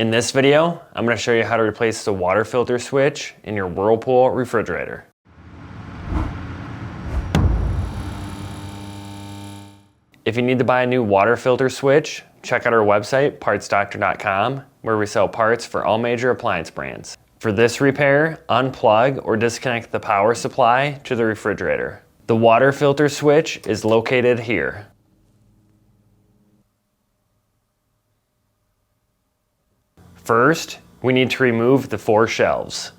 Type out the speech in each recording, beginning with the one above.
In this video, I'm going to show you how to replace the water filter switch in your Whirlpool refrigerator. If you need to buy a new water filter switch, check out our website, partsdoctor.com, where we sell parts for all major appliance brands. For this repair, unplug or disconnect the power supply to the refrigerator. The water filter switch is located here. First, we need to remove the 4 shelves.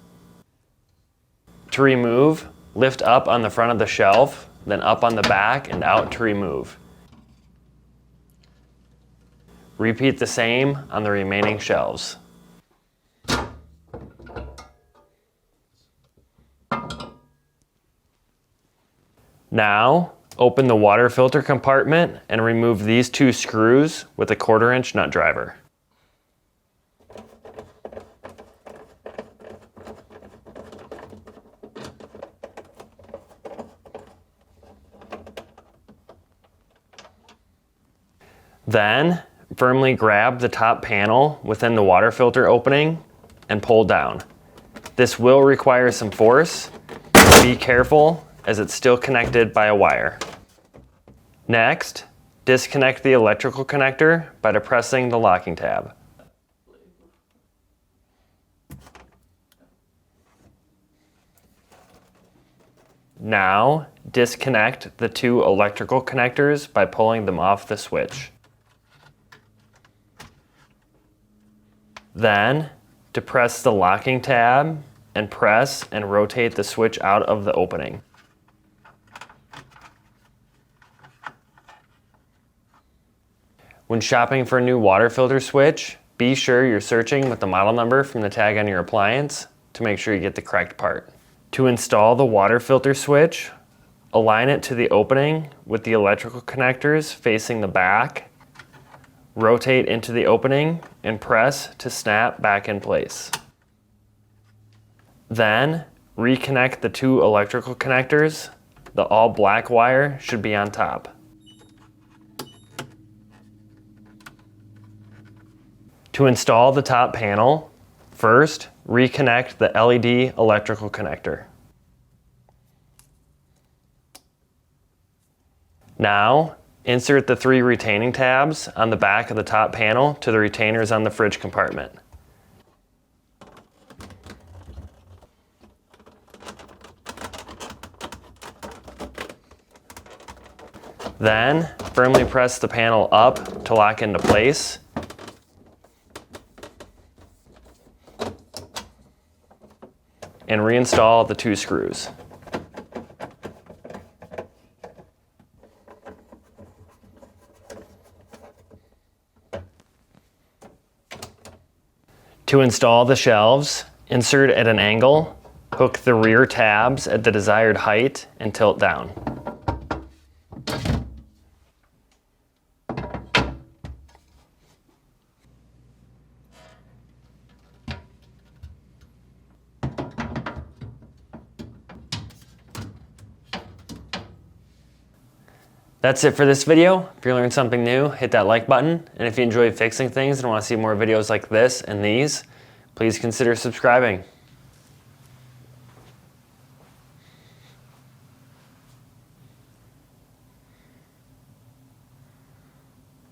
To remove, lift up on the front of the shelf, then up on the back and out to remove. Repeat the same on the remaining shelves. Now, open the water filter compartment and remove these 2 screws with a 1/4-inch nut driver. Then, firmly grab the top panel within the water filter opening and pull down. This will require some force. Be careful as it's still connected by a wire. Next, disconnect the electrical connector by depressing the locking tab. Now, disconnect the 2 electrical connectors by pulling them off the switch. Then, depress the locking tab and press and rotate the switch out of the opening. When shopping for a new water filter switch, be sure you're searching with the model number from the tag on your appliance to make sure you get the correct part. To install the water filter switch, align it to the opening with the electrical connectors facing the back. Rotate into the opening and press to snap back in place. Then, reconnect the 2 electrical connectors. The all black wire should be on top. To install the top panel, first, reconnect the LED electrical connector. Now, insert the 3 retaining tabs on the back of the top panel to the retainers on the fridge compartment. Then, firmly press the panel up to lock into place. And reinstall the 2 screws. To install the shelves, insert at an angle, hook the rear tabs at the desired height and tilt down. That's it for this video. If you learned something new, hit that like button. And if you enjoy fixing things and want to see more videos like this and these, please consider subscribing.